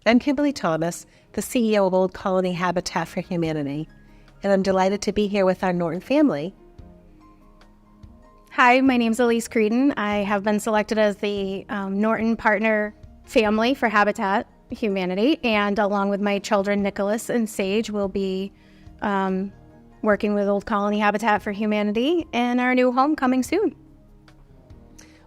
I'm Kimberly Thomas, the CEO of Old Colony Habitat for Humanity, and I'm delighted to be here with our Norton family. Hi, my name's Elyse Creeden. I have been selected as the Norton Partner Family for Habitat Humanity, and along with my children, Nicholas and Sage, will be working with Old Colony Habitat for Humanity in our new home coming soon.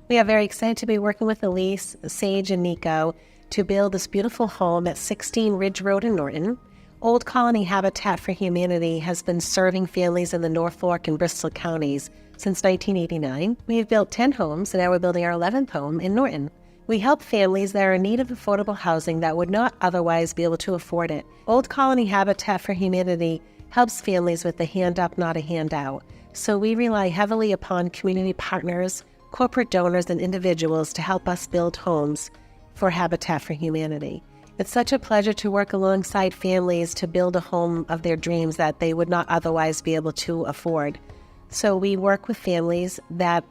We are very excited to be working with Elyse, Sage, and Nico to build this beautiful home at 16 Ridge Road in Norton. Old Colony Habitat for Humanity has been serving families in the Norfolk and Bristol counties since 1989. We have built 10 homes, and now we're building our 11th home in Norton. We help families that are in need of affordable housing that would not otherwise be able to afford it. Old Colony Habitat for Humanity helps families with a hand up, not a handout. So we rely heavily upon community partners, corporate donors, and individuals to help us build homes for Habitat for Humanity. It's such a pleasure to work alongside families to build a home of their dreams that they would not otherwise be able to afford. So we work with families that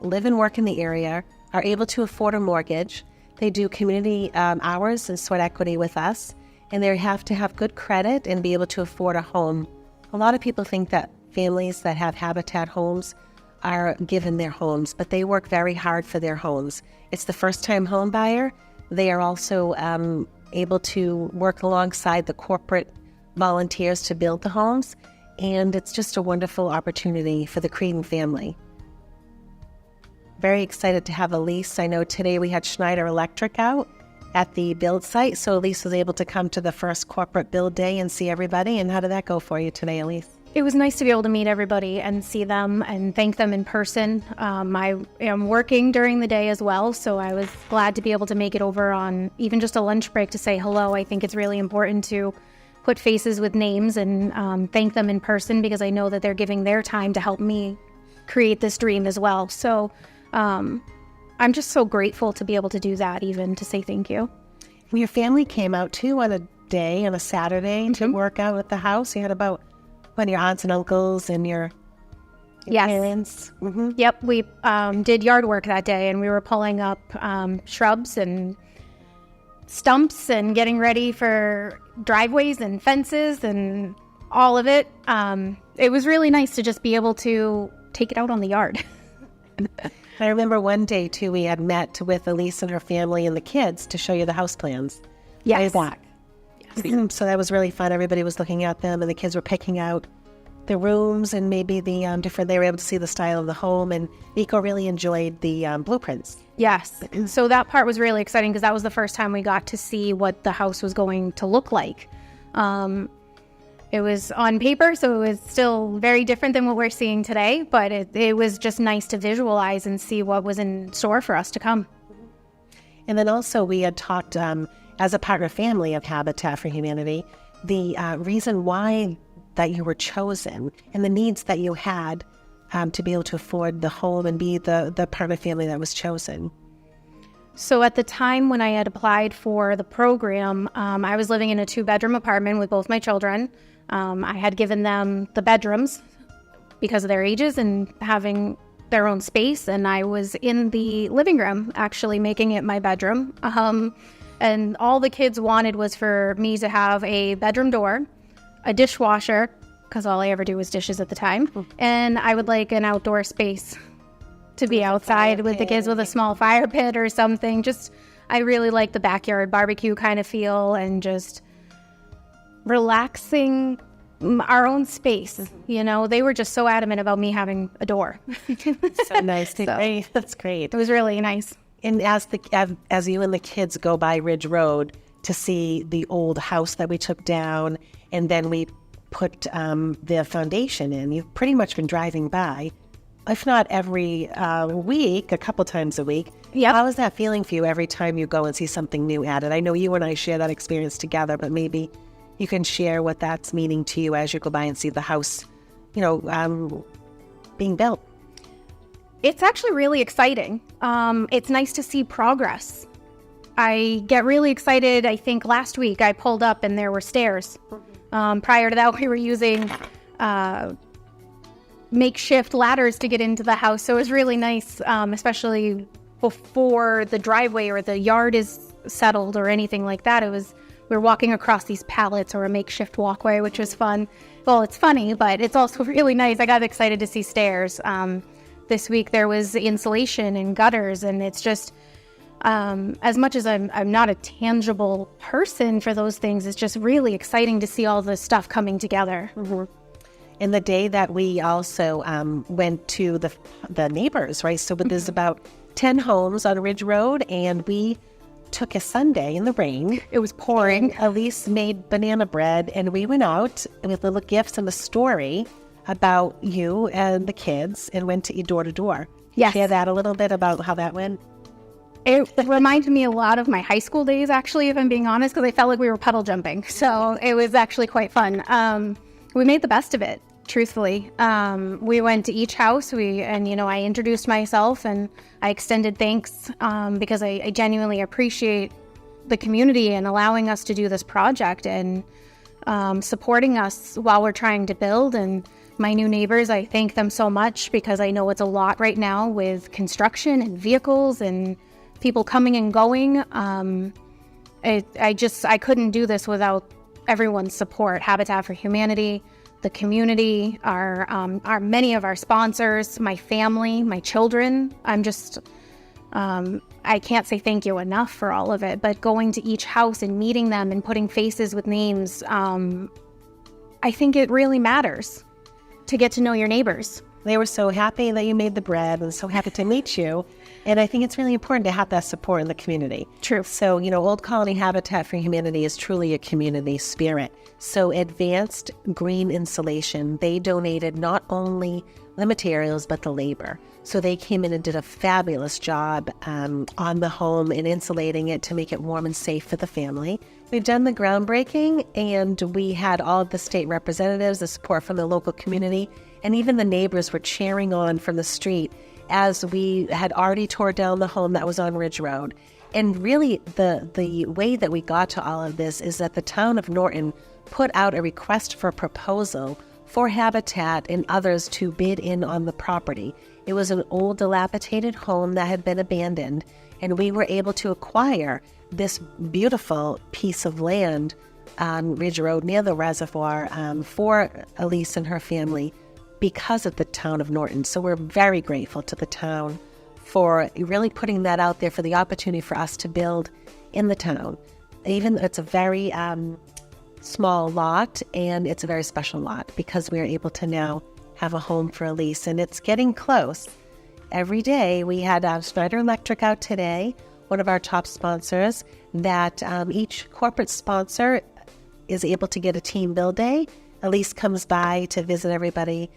live and work in the area, are able to afford a mortgage. They do community hours and sweat equity with us, and they have to have good credit and be able to afford a home. A lot of people think that families that have Habitat homes are given their homes, but they work very hard for their homes. It's the first-time home buyer. They are also able to work alongside the corporate volunteers to build the homes, and it's just a wonderful opportunity for the Creeden family. Very excited to have Elyse. I know today we had Schneider Electric out at the build site, so Elyse was able to come to the first corporate build day and see everybody. And how did that go for you today, Elyse? It was nice to be able to meet everybody and see them and thank them in person. I am working during the day as well, so I was glad to be able to make it over on even just a lunch break to say hello. I think it's really important to put faces with names and thank them in person, because I know that they're giving their time to help me create this dream as well. So I'm just so grateful to be able to do that, even to say thank you. Your family came out too on a Saturday to work out at the house. You had about your aunts and uncles and your parents? Mm-hmm. Yep, we did yard work that day, and we were pulling up shrubs and stumps and getting ready for driveways and fences and all of it. It was really nice to just be able to take it out on the yard. I remember one day, too, we had met with Elyse and her family and the kids to show you the house plans. Yes. Way back. Yes. So that was really fun. Everybody was looking at them, and the kids were picking out the rooms and maybe the they were able to see the style of the home, and Nico really enjoyed the blueprints. Yes. So that part was really exciting, because that was the first time we got to see what the house was going to look like. It was on paper, so it was still very different than what we're seeing today, but it was just nice to visualize and see what was in store for us to come. And then also we had talked, as a partner family of Habitat for Humanity, the reason why that you were chosen and the needs that you had to be able to afford the home and be the partner family that was chosen. So at the time when I had applied for the program, I was living in a 2-bedroom apartment with both my children. I had given them the bedrooms because of their ages and having their own space, and I was in the living room actually making it my bedroom. And all the kids wanted was for me to have a bedroom door, a dishwasher, because all I ever do was dishes at the time, and I would like an outdoor space to be outside with the kids with a small fire pit or something. Just, I really like the backyard barbecue kind of feel and just relaxing our own space. You know, they were just so adamant about me having a door. So nice. Great. That's great. It was really nice. And as you and the kids go by Ridge Road to see the old house that we took down, and then we put the foundation in, you've pretty much been driving by, if not every week, a couple times a week. Yep. How is that feeling for you every time you go and see something new added? I know you and I share that experience together, but maybe you can share what that's meaning to you as you go by and see the house, being built. It's actually really exciting. It's nice to see progress. I get really excited. I think last week I pulled up and there were stairs. Prior to that, we were using makeshift ladders to get into the house. So it was really nice, especially before the driveway or the yard is settled or anything like that. It was we were walking across these pallets or a makeshift walkway, which was fun. Well, it's funny, but it's also really nice. I got excited to see stairs. This week there was insulation and gutters, and it's just, as much as I'm not a tangible person for those things, it's just really exciting to see all this stuff coming together. Mm-hmm. And the day that we also went to the neighbors, right? So there's about 10 homes on Ridge Road, and we took a Sunday in the rain. It was pouring. Elyse made banana bread, and we went out with little gifts and a story about you and the kids and went to door to door. Yes. Share that a little bit about how that went. It reminded me a lot of my high school days, actually, if I'm being honest, because I felt like we were puddle jumping. So it was actually quite fun. We made the best of it, truthfully. We went to each house, I introduced myself and I extended thanks because I genuinely appreciate the community and allowing us to do this project and supporting us while we're trying to build. And my new neighbors, I thank them so much because I know it's a lot right now with construction and vehicles and people coming and going. I couldn't do this without everyone's support. Habitat for Humanity, the community, our many of our sponsors, my family, my children. I can't say thank you enough for all of it, but going to each house and meeting them and putting faces with names, I think it really matters to get to know your neighbors. They were so happy that you made the bread and so happy to meet you. And I think it's really important to have that support in the community. True. So, Old Colony Habitat for Humanity is truly a community spirit. So Advanced Green Insulation, they donated not only the materials, but the labor. So they came in and did a fabulous job on the home and insulating it to make it warm and safe for the family. We've done the groundbreaking, and we had all of the state representatives, the support from the local community, and even the neighbors were cheering on from the street as we had already tore down the home that was on Ridge Road. And really, the way that we got to all of this is that the town of Norton put out a request for a proposal for Habitat and others to bid in on the property. It was an old dilapidated home that had been abandoned, and we were able to acquire this beautiful piece of land on Ridge Road near the reservoir for Elyse and her family because of the town of Norton. So we're very grateful to the town for really putting that out there, for the opportunity for us to build in the town. Even though it's a very small lot, and it's a very special lot because we're able to now have a home for Elyse, and it's getting close. Every day we had Schneider Electric out today, one of our top sponsors, that each corporate sponsor is able to get a team build day. Elyse comes by to visit everybody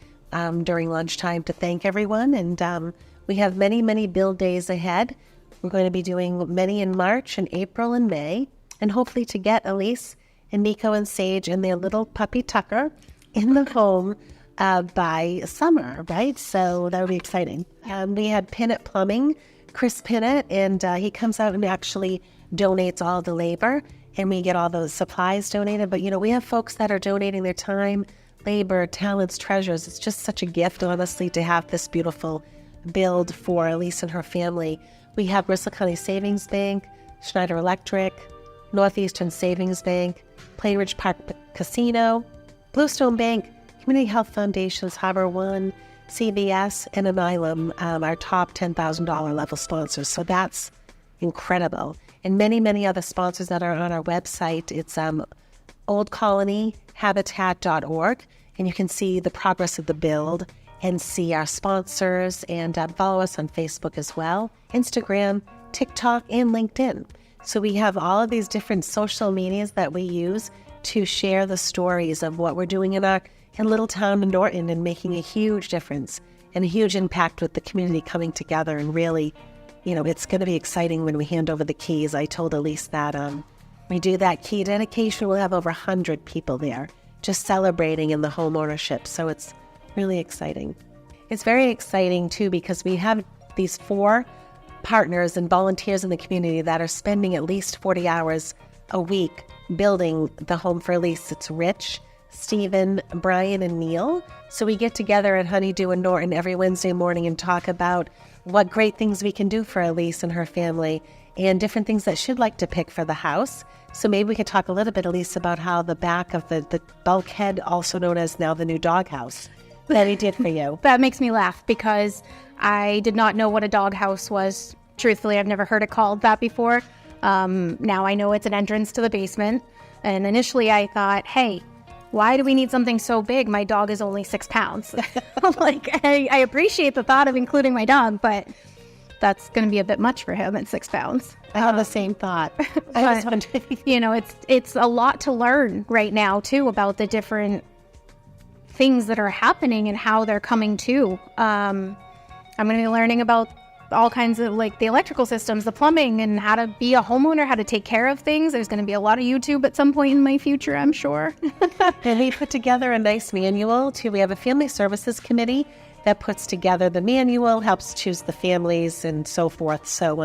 during lunchtime to thank everyone, and we have many, many build days ahead. We're going to be doing many in March and April and May, and hopefully to get Elyse and Nico and Sage and their little puppy Tucker in the home by summer, right? So that would be exciting. We had Pinnett Plumbing, Chris Pinnett, and he comes out and actually donates all the labor, and we get all those supplies donated. But, we have folks that are donating their time, labor, talents, treasures. It's just such a gift, honestly, to have this beautiful build for Elyse and her family. We have Bristol County Savings Bank, Schneider Electric, Northeastern Savings Bank, Plainridge Park Casino, Bluestone Bank, Community Health Foundations, Harbor One, CBS, and Anilum, our top $10,000 level sponsors. So that's incredible. And many, many other sponsors that are on our website. It's oldcolonyhabitat.org, and you can see the progress of the build and see our sponsors, and follow us on Facebook as well, Instagram, TikTok, and LinkedIn. So we have all of these different social medias that we use to share the stories of what we're doing in our little town of Norton, and making a huge difference and a huge impact with the community coming together. And really, it's going to be exciting when we hand over the keys. I told Elyse that we do that key dedication, we'll have over 100 people there just celebrating in the home ownership. So it's really exciting. It's very exciting too, because we have these 4 partners and volunteers in the community that are spending at least 40 hours a week building the home for Elyse. It's Rich, Stephen, Brian, and Neil. So we get together at Honeydew in Norton every Wednesday morning and talk about what great things we can do for Elyse and her family. and different things that she'd like to pick for the house. So maybe we could talk a little bit, Elyse, about how the back of the bulkhead, also known as now the new doghouse, that he did for you. That makes me laugh because I did not know what a doghouse was. Truthfully, I've never heard it called that before. Now I know it's an entrance to the basement. And initially I thought, hey, why do we need something so big? My dog is only 6 pounds. Like, I appreciate the thought of including my dog, but that's going to be a bit much for him at 6 pounds. I have the same thought. I was wondering. You know, it's a lot to learn right now, too, about the different things that are happening and how they're coming to. I'm going to be learning about all kinds of, like, the electrical systems, the plumbing, and how to be a homeowner, how to take care of things. There's going to be a lot of YouTube at some point in my future, I'm sure. And we put together a nice manual, too. We have a family services committee that puts together the manual, helps choose the families, and so forth. So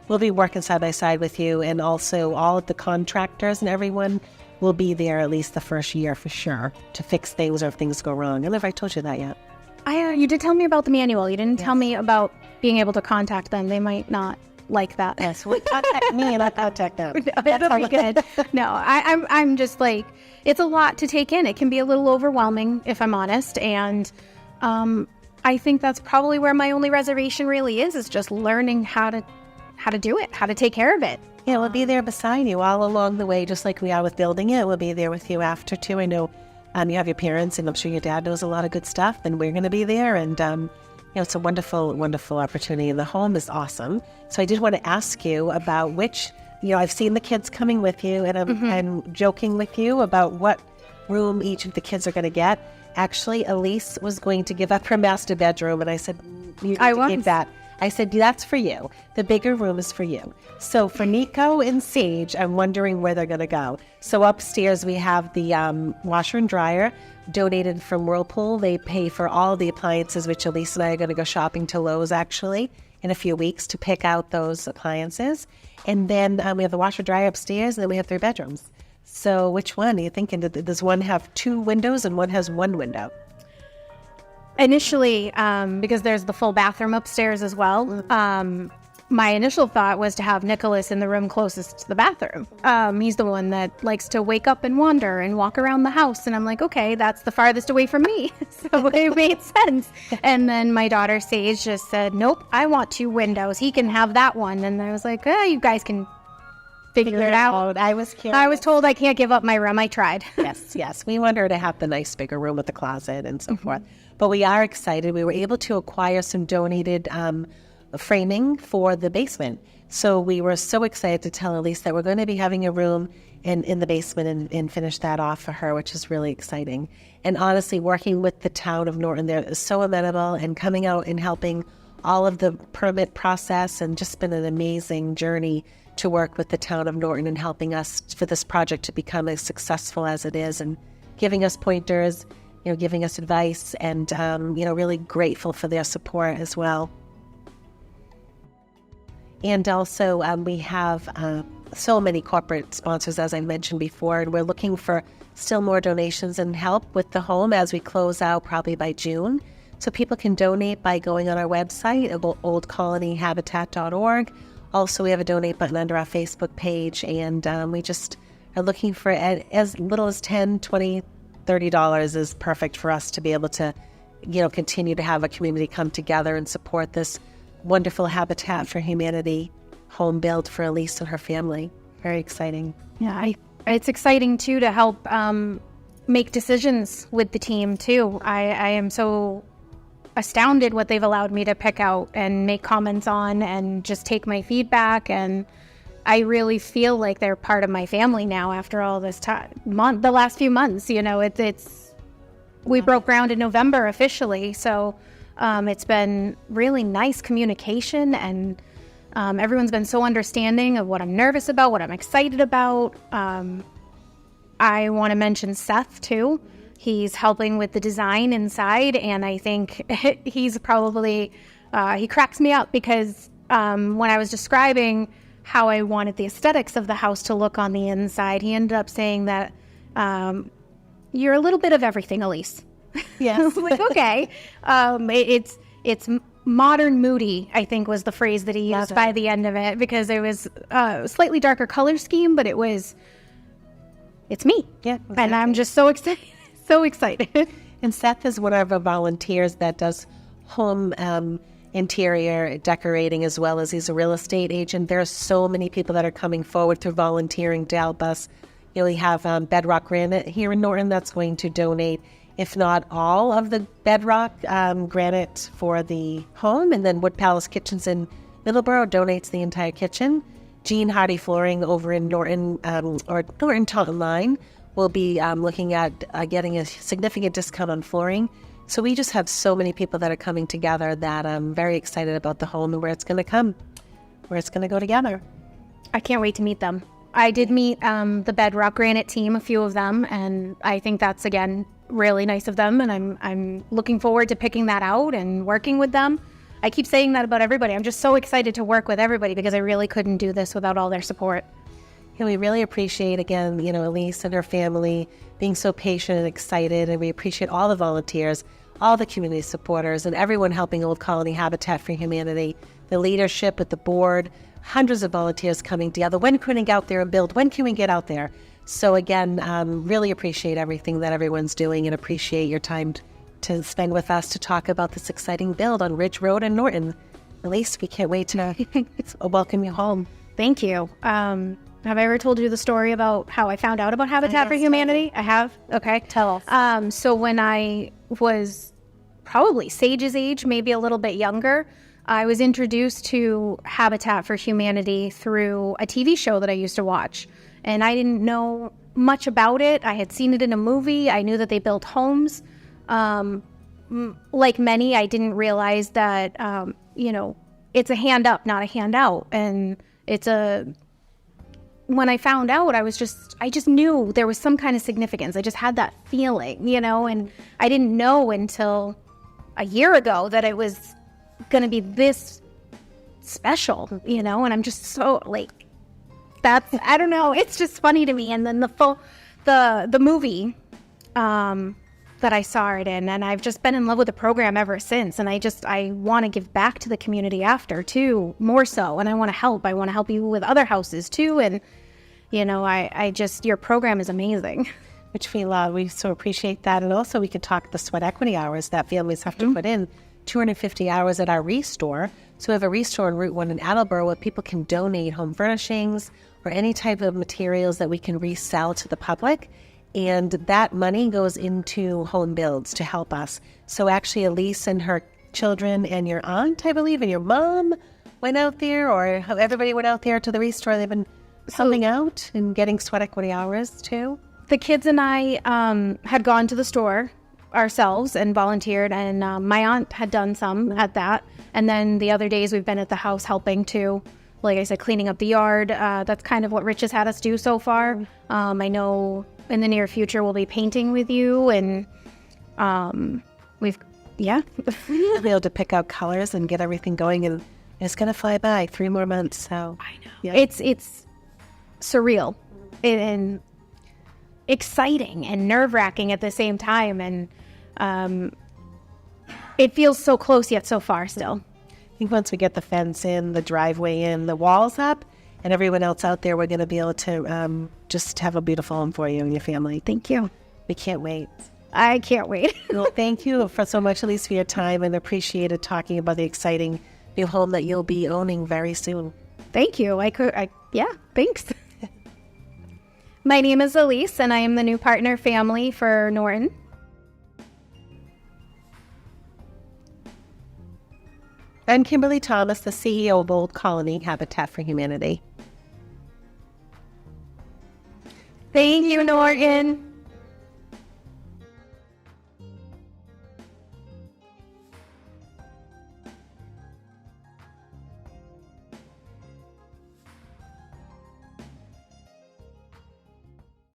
we'll be working side by side with you, and also all of the contractors and everyone will be there at least the first year for sure to fix things or if things go wrong. I don't know if I told you that yet. You did tell me about the manual. You didn't tell me about being able to contact them. They might not like that. Yes, well, contact me and I'll contact them. No, that'll be good. No, I'm just like, it's a lot to take in. It can be a little overwhelming, if I'm honest. And I think that's probably where my only reservation really is just learning how to do it, how to take care of it. Yeah, we'll be there beside you all along the way, just like we are with building it. We'll be there with you after, too. I know you have your parents, and I'm sure your dad knows a lot of good stuff, and we're going to be there. And, it's a wonderful, wonderful opportunity, and the home is awesome. So I did want to ask you about which, I've seen the kids coming with you, and I'm joking with you about what room each of the kids are going to get. Actually, Elyse was going to give up her master bedroom, and I said, you need to keep that. I said, that's for you. The bigger room is for you. So for Nico and Sage, I'm wondering where they're going to go. So upstairs, we have the washer and dryer donated from Whirlpool. They pay for all the appliances, which Elyse and I are going to go shopping to Lowe's, actually, in a few weeks to pick out those appliances. And then we have the washer dryer upstairs, and then we have 3 bedrooms. So which one are you thinking? Does one have 2 windows and one has 1 window? Initially, because there's the full bathroom upstairs as well, my initial thought was to have Nicholas in the room closest to the bathroom. He's the one that likes to wake up and wander and walk around the house. And I'm like, okay, that's the farthest away from me. So it made sense. And then my daughter Sage just said, nope, I want 2 windows. He can have that one. And I was like, you guys can figure it out. I was curious. I was told I can't give up my room. I tried. Yes. We want her to have the nice bigger room with the closet and so forth. But we are excited. We were able to acquire some donated framing for the basement. So we were so excited to tell Elyse that we're going to be having a room in the basement and finish that off for her, which is really exciting. And honestly, working with the town of Norton, they're so amenable and coming out and helping all of the permit process, and just been an amazing journey to work with the town of Norton and helping us for this project to become as successful as it is, and giving us pointers, giving us advice, and, really grateful for their support as well. And also we have so many corporate sponsors, as I mentioned before, and we're looking for still more donations and help with the home as we close out probably by June. So people can donate by going on our website, oldcolonyhabitat.org. Also, we have a donate button under our Facebook page, and we just are looking for as little as $10, $20, $30 is perfect for us to be able to, continue to have a community come together and support this wonderful Habitat for Humanity home build for Elyse and her family. Very exciting. Yeah, it's exciting, too, to help make decisions with the team, too. I am so astounded what they've allowed me to pick out and make comments on and just take my feedback. And I really feel like they're part of my family now after all this time, the last few months. We broke ground in November officially. So it's been really nice communication, and everyone's been so understanding of what I'm nervous about, what I'm excited about. I want to mention Seth, too. He's helping with the design inside, and I think he's probably, he cracks me up because when I was describing how I wanted the aesthetics of the house to look on the inside, he ended up saying that you're a little bit of everything, Elyse. Yes. Like, okay. It's modern moody, I think was the phrase that he used by the end of it, because it was a slightly darker color scheme, but it's me. Yeah, exactly. And I'm just so excited, so excited. And Seth is one of our volunteers that does home interior decorating, as well as he's a real estate agent. There are so many people that are coming forward through volunteering to help us. You know, we have Bedrock Granite here in Norton that's going to donate, if not all of the bedrock granite for the home. And then Wood Palace Kitchens in Middleborough donates the entire kitchen. Jean Hardy Flooring over in Norton, or Norton Taunton Line, will be looking at getting a significant discount on flooring. So we just have so many people that are coming together that I'm very excited about the home and where it's going to come, where it's going to go together. I can't wait to meet them. I did meet the Bedrock Granite team, a few of them, and I think that's, again, really nice of them, and I'm looking forward to picking that out and working with them. I keep saying that about everybody. I'm just so excited to work with everybody because I really couldn't do this without all their support. Yeah, we really appreciate, again, Elyse and her family being so patient and excited, and we appreciate all the volunteers, all the community supporters, and everyone helping Old Colony Habitat for Humanity, the leadership with the board, hundreds of volunteers coming together. When can we get out there and build? When can we get out there? So again, really appreciate everything that everyone's doing and appreciate your time to spend with us to talk about this exciting build on Ridge Road in Norton. Elyse, we can't wait to welcome you home. Thank you. Have I ever told you the story about how I found out about Habitat for Humanity? I have? Okay. Tell us. So when I was probably Sage's age, maybe a little bit younger, I was introduced to Habitat for Humanity through a TV show that I used to watch. And I didn't know much about it. I had seen it in a movie. I knew that they built homes. Like many, I didn't realize that, it's a hand up, not a handout. And when I found out, I just knew there was some kind of significance. I just had that feeling, and I didn't know until a year ago that it was going to be this special, and I'm just so I don't know. It's just funny to me. And then the movie, that I saw it in, and I've just been in love with the program ever since. And I want to give back to the community after too, more so. And I want to help you with other houses too. And, your program is amazing. Which we love. We so appreciate that. And also we could talk the sweat equity hours that families have to put in, 250 hours at our Restore. So we have a Restore on Route 1 in Attleboro where people can donate home furnishings or any type of materials that we can resell to the public. And that money goes into home builds to help us. So actually Elyse and her children and your aunt, I believe, and your mom went out there, or how everybody went out there to the Restore. They've been helping out and getting sweat equity hours too. The kids and I had gone to the store ourselves and volunteered, and my aunt had done some at that. And then the other days we've been at the house helping too. Like I said, cleaning up the yard. That's kind of what Rich has had us do so far. I know in the near future we'll be painting with you, and we'll be able to pick out colors and get everything going, and it's going to fly by 3 more months. So I know. Yeah. It's surreal and exciting and nerve-wracking at the same time, and it feels so close yet so far still. I think once we get the fence in, the driveway in, the walls up, and everyone else out there, we're going to be able to just have a beautiful home for you and your family. Thank you. We can't wait. I can't wait. Well, thank you for so much, Elyse, for your time, and appreciated talking about the exciting new home that you'll be owning very soon. Thank you. Thanks. My name is Elyse, and I am the new partner family for Norton. I'm Kimberly Thomas, the CEO of Old Colony Habitat for Humanity. Thank you, Norton.